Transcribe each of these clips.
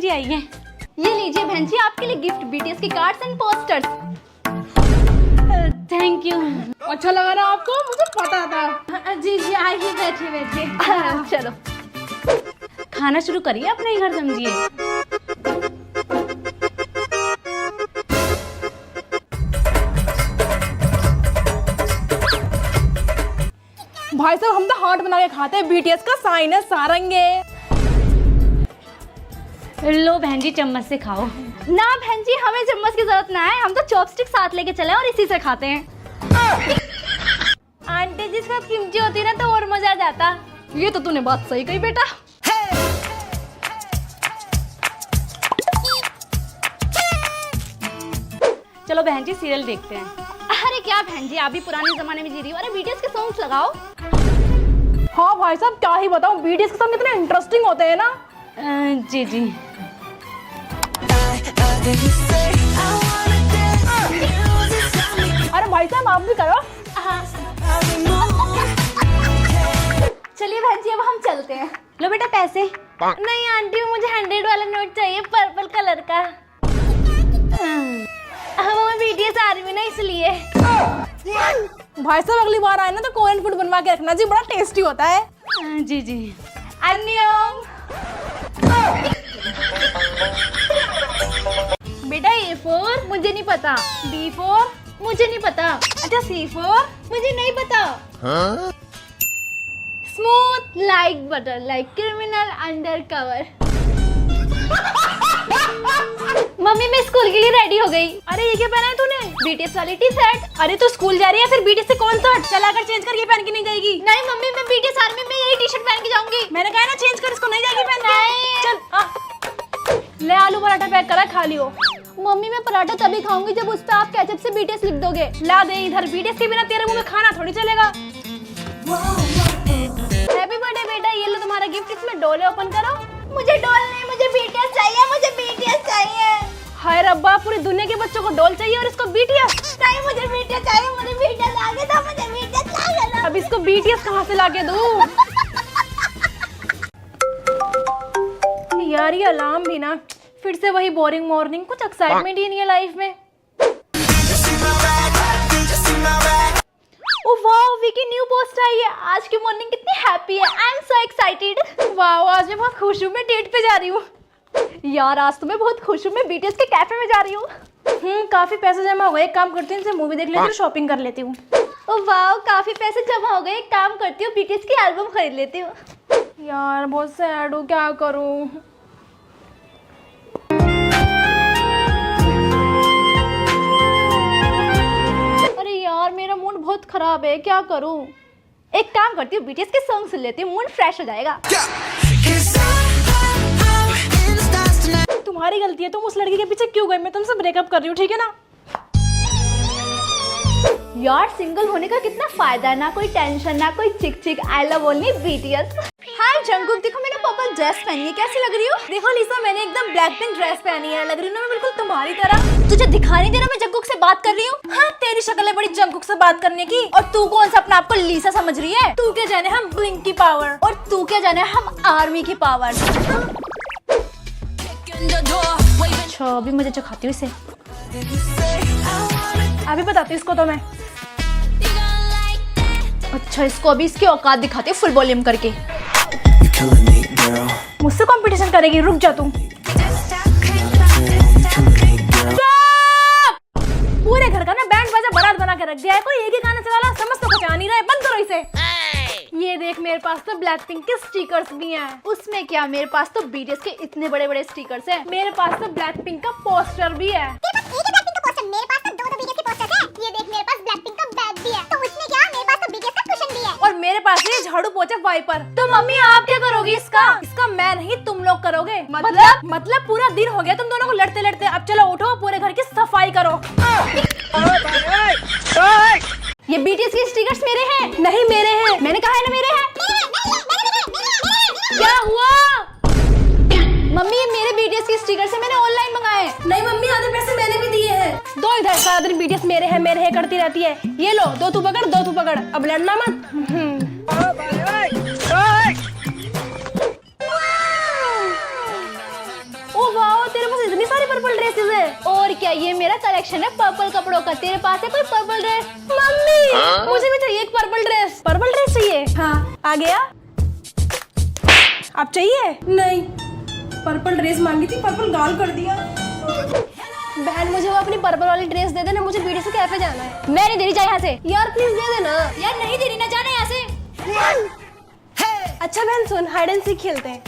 जी आई हैं। ये लीजिए बहन जी आपके लिए गिफ्ट, बीटीएस के cards and posters. Thank you. अच्छा लगा ना आपको? मुझे पता था। जी जी आइए, बैठे बैठे। चलो खाना शुरू करिए, अपना ही घर समझिए। भाई साहब हम तो हार्ट बना के खाते हैं, बीटीएस का साइन है सारंगे। लो बहन जी चम्मच से खाओ। ना बहन जी हमें चम्मच की जरूरत ना है, हम तो चॉपस्टिक साथ लेके चले और इसी से खाते हैं। आंटी जी इसका किमची होती ना तो और मजा आ जाता। ये तो तूने बात सही कही बेटा। चलो बहन जी सीरियल देखते हैं। अरे क्या बहन जी आप भी पुराने जमाने में जी रही हो। अरे बीटीएस के सॉन्ग्स लगाओ। हाँ भाई साहब क्या ही बताऊं, बीटीएस के सॉन्ग इतने इंटरेस्टिंग होते हैं ना। जी जी। अरे भाई साहब आप भी करो। चलिए बहन जी अब हम चलते हैं। लो बेटा पैसे। नहीं आंटी मुझे 100 वाला नोट चाहिए, पर्पल कलर का। हमें बीटीएस आर्मी ना इसलिए। भाई साहब अगली बार आए ना तो कोरियन फूड बनवा के रखना जी, बड़ा टेस्टी होता है। जी जी। अन्योंग। बेटा A4 मुझे नहीं पता, B4 मुझे नहीं पता, अच्छा C4 मुझे नहीं पता। Smooth like butter like criminal under cover. Mummy मैं स्कूल के लिए रेडी हो गई। अरे ये क्या पहना है तूने? बीटीएस वाली टी शर्ट। अरे तो स्कूल जा रही है फिर बीटीएस से कॉन्सर्ट, चला कर चेंज कर, ये पहन के नहीं जाएगी। नहीं मम्मी मैं बीटीएस आर्मी में यही टी शर्ट पहन के जाऊंगी। मैंने कहा ना चेंज कर, इसको नहीं जाएगी पहन के। नहीं। चल ले आलू पराठा पैक करा, खा लियो। मम्मी मैं पराठा तभी खाऊंगी जब उस पे आप केचप से बीटीएस लिख दोगे। ला दे इधर, बीटीएस के बिना तेरे मुंह में खाना थोड़ी चलेगा। हैप्पी बर्थडे बेटा, ये लो तुम्हारा गिफ्ट, इसमें डोले ओपन करो। मुझे डोल नहीं, मुझे बीटीएस चाहिए, मुझे बीटीएस चाहिए। हाय रब्बा, पूरी दुनिया के बच्चों को डोल चाहिए और इसको बीटीएस नहीं, मुझे बीटीएस चाहिए, मुझे बीटीएस आगे दो, मुझे बीटीएस आगे दो। अब इसको बीटीएस कहाँ से लाके दूं? यार ये अलार्म भी ना, फिर से वही बोरिंग मॉर्निंग, कुछ एक्साइटमेंट ही नहीं है लाइफ में। Oh wow Vicky new post आई है। आज की मॉर्निंग कितनी हैप्पी है। I am so excited. Wow आज मैं बहुत खुश हूँ, मैं डेट पे जा रही हूँ। यार आज तो मैं बहुत खुश हूँ, मैं बीटीएस के कैफे में जा रही हूँ। काफी पैसे जमा हो गए, एक काम करती हूँ इनसे मूवी देख लेती हूँ, शॉपिंग कर लेती हूँ। ओह वाओ काफी पैसे जमा हो गए, एक काम करती हूँ बीटीएस की एल्बम खरीद लेती हूँ। यार बहुत सैड हूँ, क्या करूँ। अरे यार मेरा मूड बहुत खराब है, क्या करूँ। एक काम करती हूँ बीटीएस के सॉन्ग सुन लेती हूँ, मूड फ्रेश हो जाएगा। तुम्हारी गलती है, तुम उस लड़की के पीछे क्यों गए? मैं तुमसे ब्रेकअप कर रही हूँ, ठीक है ना। यार सिंगल होने का कितना फायदा है, ना कोई टेंशन ना कोई चिक चिक, I love only BTS. Hi Jungkook, देखो मैंने पर्पल ड्रेस पहनी है, कैसी लग रही हो? देखो लिसा मैंने एकदम ब्लैक पिंक ड्रेस पहनी है, लग रही हूँ ना मैं बिल्कुल तुम्हारी तरह। तुझे दिखा नहीं दे रहा मैं जंगकुक से बात कर रही हूँ? हाँ तेरी शक्ल है बड़ी जंगकुक से बात करने की। और तू कौन सा अपने आप को लीसा समझ रही है? तू क्या जाने हम ब्लिंक की पावर, और तू क्या जाने हम आर्मी की पावर। अच्छा अभी मुझे चखाती हूँ इसे, अभी बताती हूँ इसको तो मैं। अच्छा इसको अभी इसकी औकात दिखाती हूँ फुल वॉल्यूम करके। मुझसे कंपटीशन करेगी, रुक जा तुम। पूरे घर का ना बैंड बाजा बारात बना के रख दिया है, कोई एक ही गाना चला ला, समझ तो कुछ आ नहीं रहा है, बंद करो इसे। ये देख मेरे पास तो ब्लैक पिंक के स्टिकर्स भी हैं। उसमें क्या, मेरे पास तो बीटीएस के इतने बड़े बड़े स्टिकर्स हैं। मेरे पास तो ब्लैक पिंक का पोस्टर भी है। मेरे पास तो दो बीटीएस के पोस्टर्स हैं। ये देख मेरे पास ब्लैकपिंक का बैग भी है। तो उसमें क्या, मेरे पास तो बीटीएस का कुशन भी है। और मेरे पास ये झाड़ू पोछा वाइपर। तो मम्मी आप क्या करोगी इसका? इसका मैं नहीं तुम लोग करोगे। मतलब पूरा दिन हो गया तुम दोनों को लड़ते लड़ते, अब चलो उठो पूरे घर की सफाई करो। ये बीटीएस के स्टिकर्स मेरे हैं। नहीं मेरे हैं, मैंने कहा है ना मेरे हैं। क्या हुआ? मम्मी ये मेरे बीटीएस के स्टिकर्स है, मैंने ऑनलाइन मंगाए। नहीं मम्मी आधे पैसे मैंने भी दिए हैं। दो इधर, सारा दिन बीटीएस मेरे है करती रहती है। ये लो, दो तू पकड़, अब लड़ना मत। ओ भैया ये मेरा कलेक्शन है पर्पल कपड़ों का। तेरे पास है कोई पर्पल ड्रेस? मम्मी मुझे भी चाहिए एक पर्पल ड्रेस। पर्पल ड्रेस चाहिए? हाँ। आ गया? आप चाहिए? नहीं, पर्पल ड्रेस मांगी थी, पर्पल गाल कर दिया। बहन मुझे वो अपनी पर्पल वाली ड्रेस दे देना, मुझे बीटी से कैफे जाना है। मैं नहीं दे रही, जा यहाँ से। यार प्लीज दे देना। यार नहीं दे रही ना, जाना यहाँ से। अच्छा बहन सुन, हाइड एंड सीक खेलते हैं।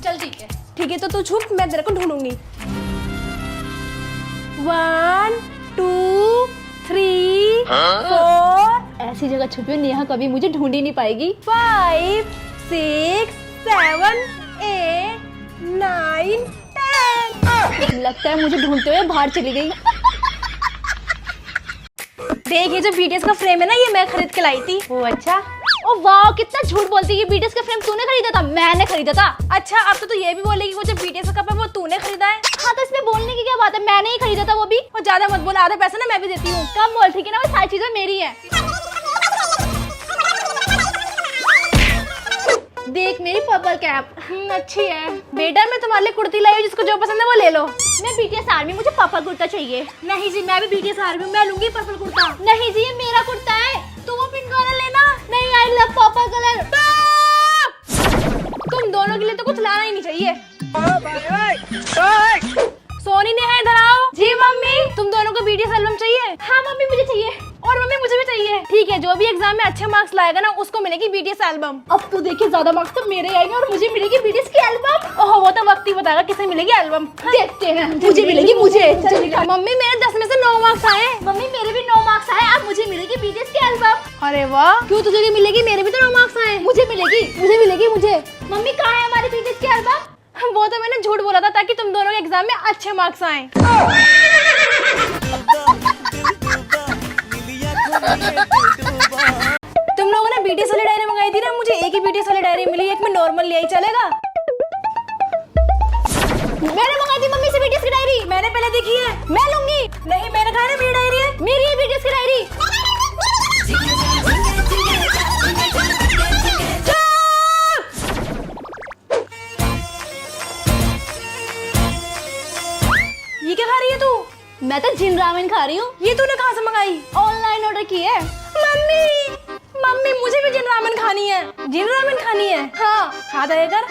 चल ठीक है। ठीक है तो तू छुप, मैं तेरे को ढूंढूंगी। 1 2 3 4 ऐसी जगह छुपी हो नेहा कभी मुझे ढूंढ ही नहीं पाएगी। 5 6 7 8 9 10। लगता है मुझे ढूंढते हुए बाहर चली गई। देख ये जो बीटीएस का फ्रेम है ना, ये मैं खरीद के लाई थी। ओ अच्छा। ओ वाह कितना झूठ बोलती है। ये बीटीएस का फ्रेम तूने खरीदा था? मैंने खरीदा था। अच्छा अब तो तू ये भी बोलेगी वो जो बीटीएस का कप है वो तूने खरीदा है? हाँ तो इसमें बोलने की क्या बात है, मैंने ही खरीदा था वो भी। और ज्यादा मत बोल, आधा पैसा ना मैं भी देती हूँ। कम बोल ठीक है ना, वो सारी चीजें मेरी है। देख मेरी पर्पल कैप। अच्छी है बेटा, मैं तुम्हारे लिए कुर्ती लाई हूँ, जिसको जो पसंद है वो ले लो। मैं बीटीएस आर्मी, मुझे पर्पल कुर्ता चाहिए। नहीं जी मैं भी बीटीएस आर्मी हूँ, मैं लूंगी पर्पल कुर्ता। नहीं जी ये मेरा कुर्ता है। तो वो पिंक वाला लेना। नहीं आई लव पर्पल कलर। तुम दोनों के लिए तो कुछ लाना ही नहीं चाहिए। सोनी ने है इधर आओ। जी मम्मी। तुम दोनों को बीटीएस एल्बम चाहिए? हाँ मम्मी मुझे चाहिए। और मम्मी मुझे भी चाहिए। ठीक है, जो भी एग्जाम में अच्छे मार्क्स लाएगा ना उसको मिलेगी बीटीएस एल्बम। अब तो देखिए ज्यादा मार्क्स तो मेरे आएंगे और मुझे मिलेगी बीटीएस की एल्बम। ओहो वो तो वक्त ही बताएगा किसे मिलेगी एल्बम। देखते हैं। मुझे मिलेगी मुझे। मम्मी मेरे 10 में से 9 मार्क्स आए। मम्मी मेरे भी 9 मार्क्स आए, अब मुझे मिलेगी बीटीएस की एल्बम। अरे वाह, क्यों तुझे भी मिलेगी? मेरे भी तो 9 मार्क्स आए। मुझे मिलेगी। मुझे मिलेगी मुझे। मम्मी कहाँ है हमारी बीटीएस की एल्बम? वो तो मैंने झूठ बोला था ताकि तुम दोनों के एग्जाम में अच्छे मार्क्स आए। तुम लोगों ने बीटीएस वाली डायरी मंगाई थी ना, मुझे एक ही बीटीएस वाली डायरी मिली, एक में नॉर्मल ले आई, चलेगा? मैंने मंगाई थी मम्मी से बीटीएस की डायरी। मैंने पहले देखी है। मैं लूंगी। नहीं मैंने कहा ना मेरी डायरी है। मेरी है बीटीएस की डायरी। ये क्या खा रही है तू? मैं तो जिन रामेन खा रही हूँ। ये तूने कहाँ से मंगाई? ऑनलाइन ऑर्डर की है। मम्मी मम्मी मुझे भी जिन रामेन खानी है। जिन रामेन खानी है? हाँ खा दे कर।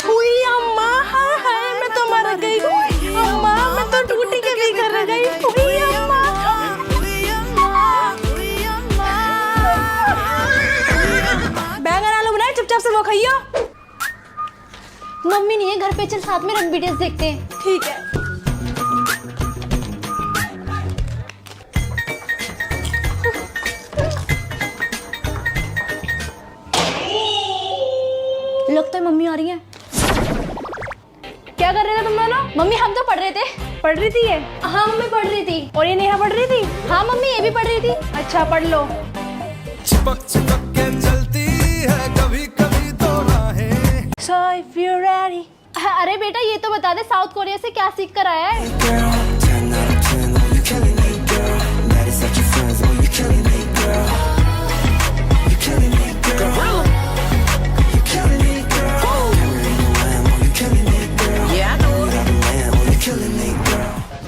हुई अम्मा, हाय हाय मैं तो मर गई। अम्मा मैं तो टूटी के भी कर गई। हुई अम्मा। बैंगन आलू बनाए, चुपचाप से वो खाइयो। मम्मी नहीं है घर पे, चल साथ में रंग बीटीएस देखते हैं। ठीक है। लगता है मम्मी आ रही है। क्या कर रहे थे तुम दोनों? मम्मी हम तो पढ़ रहे थे। पढ़ रही थी ये? हाँ मम्मी पढ़ रही थी। और ये नेहा पढ़ रही थी? हाँ मम्मी ये भी पढ़ रही थी। अच्छा पढ़ लो। चिपक चिपक के चलती है कभी कभी तो राहें। So if you're ready. अरे बेटा ये तो बता दे साउथ कोरिया से क्या सीख कर आया है?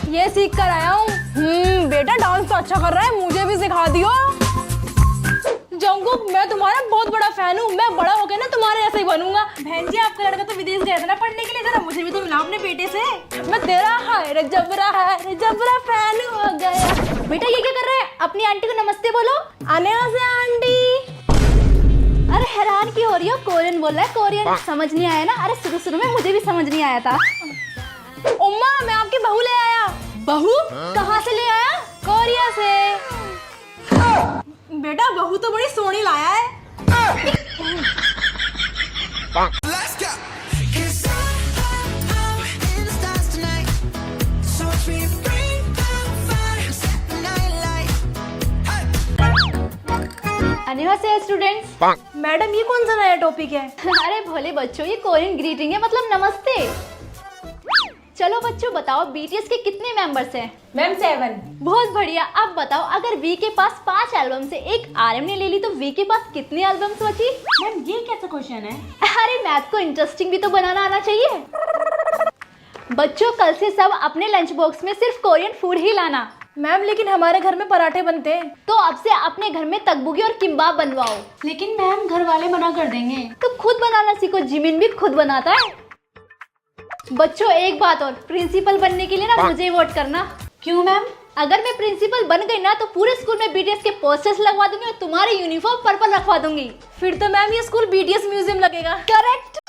ये सीख कर आया हूँ। बेटा डांस तो अच्छा कर रहा है, मुझे भी सिखा दियो। जंगकुक मैं तुम्हारा बहुत बड़ा फैन हूँ, मैं बड़ा होकर ना तुम्हारे ऐसा ही बनूंगा। बहन जी आपका लड़का तो विदेश गया था ना पढ़ने के लिए, जरा मुझे भी तो मिला अपने बेटे से। मैं तेरा हाय रे जबरा फैन हो गया। बेटा ये क्या कर रहा है? अपनी आंटी को नमस्ते बोलो। आने से आंटी। अरे हैरान क्यों हो रही हो? कोरियन बोल रहा है, कोरियन। समझ नहीं आया ना? अरे शुरू शुरू में मुझे भी समझ नहीं आया था। उम्मा मैं आपकी बहू ले आया। बहू? कहाँ से ले आया? कोरिया से। बेटा बहू तो बड़ी सोनी लाया है। Let's go. अन्यवासेयो स्टूडेंट्स। मैडम ये कौन सा नया टॉपिक है? अरे भोले बच्चों ये कोरियन ग्रीटिंग है, मतलब नमस्ते। चलो बच्चों बताओ बीटीएस के कितने मेंबर्स हैं? मैम 7। बहुत बढ़िया। अब बताओ अगर वी के पास 5 एल्बम से एक आरएम ने ले ली तो वी के पास कितनी एल्बम्स बची? मैम ये कैसा क्वेश्चन है? अरे मैथ को इंटरेस्टिंग भी तो बनाना आना चाहिए। बच्चों कल से सब अपने लंच बॉक्स में सिर्फ कोरियन फूड ही लाना। मैम लेकिन हमारे घर में पराठे बनते हैं। तो अब से अपने घर में तकबुगी और किम्बाब बनवाओ। लेकिन मैम घर वाले मना कर देंगे। तो खुद बनाना सीखो, जिमिन भी खुद बनाता है। बच्चों एक बात और, प्रिंसिपल बनने के लिए ना मुझे वोट करना। क्यों मैम? अगर मैं प्रिंसिपल बन गई ना तो पूरे स्कूल में बीटीएस के पोस्टर्स लगवा दूंगी और तुम्हारी यूनिफॉर्म पर्पल रखवा दूंगी। फिर तो मैम ये स्कूल बीटीएस म्यूजियम लगेगा। करेक्ट।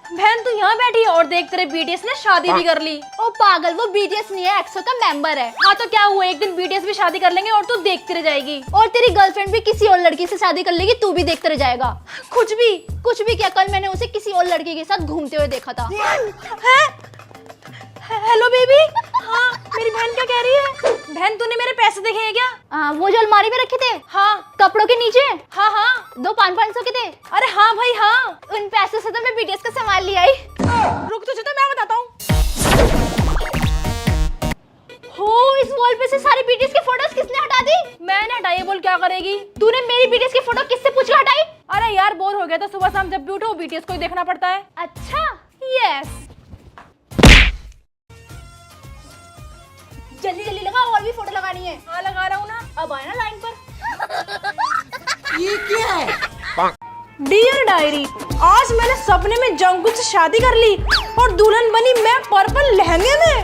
बहन तू यहाँ बैठी है और देख तेरे बीटीएस ने शादी भी कर ली। ओ पागल, वो बीटीएस नहीं है, एक्सो का मेंबर है। हाँ तो क्या हुआ, एक दिन बीटीएस भी शादी कर लेंगे और तू देखते रह जाएगी। और तेरी गर्लफ्रेंड भी किसी और लड़की से शादी कर लेगी, तू भी देखते रह जाएगा। कुछ भी क्या, कल मैंने उसे किसी और लड़की के साथ घूमते हुए देखा था। Hello baby. हाँ मेरी बहन क्या कह रही है? बहन तूने मेरे पैसे देखे हैं क्या? वो जो अलमारी में रखे थे, हाँ कपड़ों के नीचे। हाँ दो 500 के थे। अरे हाँ भाई हाँ। उन पैसों से तो मैं बीटीएस का सामान ले आई। रुक तुझे तो मैं बताता हूँ। हो, इस वॉल पे से सारी बीटीएस की फोटोज किसने हटा दी? मैंने हटाई, बोल क्या करेगी? तूने मेरी बीटीएस की फोटो किससे पूछ के हटाई? अरे यार बोर हो गया था, सुबह शाम जब भी उठो बीटीएस को ही देखना पड़ता है। अच्छा, यस। जल्दी जल्दी लगा, और भी फोटो लगानी है। हाँ लगा रहा हूँ ना। अब आए ना लाइन पर। ये क्या है? डियर डायरी, आज मैंने सपने में जंगकुक से शादी कर ली और दुल्हन बनी मैं पर्पल लहंगे में।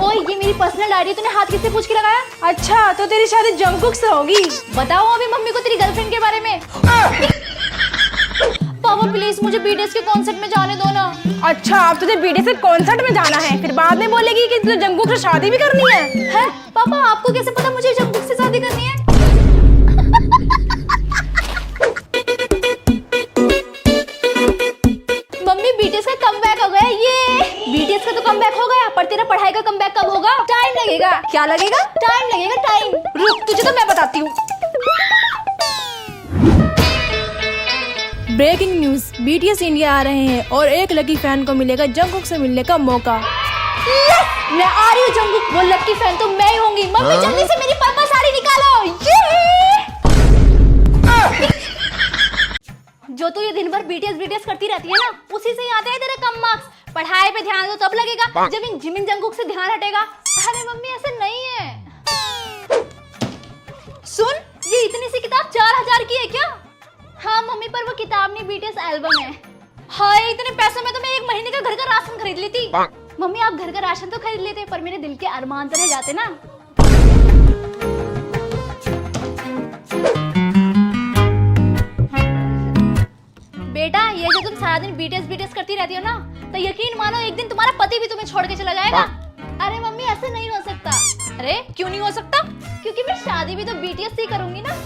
ओए ये मेरी पर्सनल डायरी, तूने हाथ किससे पूछ के लगाया? अच्छा तो तेरी शादी जंगकुक से होगी। बताओ अभी मम्मी को तेरी गर्लफ्रेंड के बारे में। पापा प्लीज मुझे बीटीएस के कॉन्सर्ट में जाने दो ना। अच्छा अब तुझे बीटीएस के कॉन्सर्ट में जाना है, फिर बाद में बोलेगी कि तुझे जंगकुक से शादी भी करनी है। हैं? पापा आपको कैसे पता मुझे जंगकुक से शादी करनी है? मम्मी बीटीएस का कमबैक हो गया। ये बीटीएस का तो कमबैक हो गया, पर तेरा पढ़ाई का कमबैक कब होगा? टाइम लगेगा। क्या लगेगा? टाइम लगेगा, टाइम। रुक तुझे तो मैं बताती हूँ। ब्रेकिंग न्यूज, बीटीएस इंडिया आ रहे हैं और एक लकी फैन को मिलेगा जंगकुक से मिलने का मौका। मैं आ रही हूँ जंगकुक, वो लकी फैन तो मैं ही होंगी। मम्मी जल्दी से मेरी पर्पल साड़ी निकालो। जो तू ये दिन भर बीटीएस करती रहती है ना, उसी से ही आते हैं तेरे कम मार्क्स। पढ़ाई पे ध्यान दो तब लगेगा, जब इन जिमिन जंगकुक से ध्यान हटेगा। अरे मम्मी ऐसे नहीं है। सुन, ये इतनी सी किताब 4000 की है क्या? हाँ मम्मी, पर वो किताब नहीं, बीटीएस एल्बम है। हाय इतने पैसों में तो मैं 1 महीने का घर का राशन खरीद लेती। मम्मी आप घर का राशन तो खरीद लेते, पर मेरे दिल के अरमान तो रह जाते ना। बेटा ये जो तुम सारा दिन बीटीएस करती रहती हो ना, तो यकीन मानो एक दिन तुम्हारा पति भी तुम्हें छोड़ के चला जाएगा। अरे मम्मी ऐसे नहीं हो सकता। अरे क्यों नहीं हो सकता? क्योंकि मैं शादी भी तो बीटीएस से ही करूंगी ना।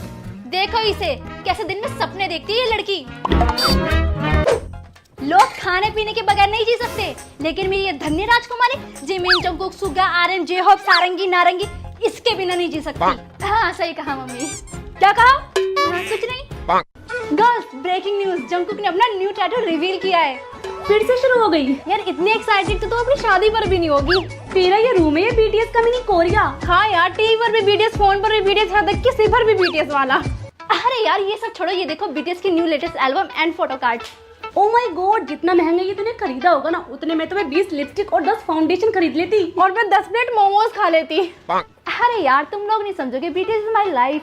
देखो इसे कैसे दिन में सपने देखती है ये लड़की। लोग खाने पीने के बगैर नहीं जी सकते, लेकिन मेरी ये धन्य राजकुमारी जिमिन जंगकुक सुगा RM J-Hope सारंगी नारंगी इसके बिना नहीं जी सकती। हाँ सही कहा मम्मी। क्या कहा? हाँ, कुछ नहीं। गर्ल्स ब्रेकिंग न्यूज, जंगकुक ने अपना न्यू टैटू रिवील किया है। फिर से शुरू हो गई। यार इतनी एक्साइटेड तो अपनी शादी पर भी नहीं होगी। तेरा ये रूम है, ये बीटीएस का मिनी कोरिया। हाँ यार टीवी पर भी बीटीएस, फोन पर भी बीटीएस, यहाँ तक किसी पर भी बीटीएस वाला। अरे यार ये सब छोड़ो, ये देखो बीटीएस की new latest album and photo card. Oh my God, जितना महंगा ये तूने खरीदा होगा ना, उतने में तो मैं 20 लिपस्टिक और 10 फाउंडेशन खरीद लेती और मैं 10 प्लेट मोमोज खा लेती। अरे यार तुम लोग नहीं समझोगे, बीटीएस इज माय लाइफ।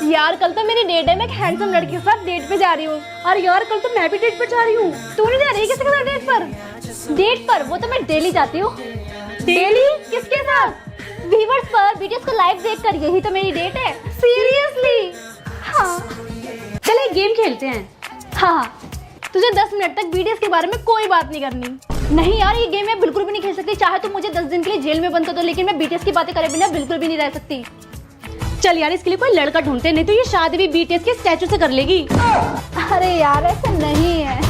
यार कल तो मेरी डेट है, मैं एक हैंडसम लड़की के साथ डेट पे जा रही हूँ। और यार कल तो मैं भी डेट पर जा रही हूँ। तू नहीं जा रही किसके साथ डेट पर? डेट पर? वो तो मैं डेली जाती हूँ। डेली? किसके साथ? व्यूअर्स पर बीटीएस को लाइव देखकर, यही तो मेरी डेट है। सीरियसली? हाँ चले गेम खेलते हैं। हाँ तुझे 10 मिनट तक बीटीएस के बारे में कोई बात नहीं करनी। नहीं यार ये गेम मैं बिल्कुल भी नहीं खेल सकती। चाहे तो मुझे 10 दिन के लिए जेल में बंद कर दो, लेकिन मैं बीटीएस की बातें करे बिना बिल्कुल भी नहीं रह सकती। चल यार इसके लिए कोई लड़का ढूंढते, नहीं तो ये शादी भी बीटीएस के स्टैचू से कर लेगी। अरे यार ऐसा नहीं है।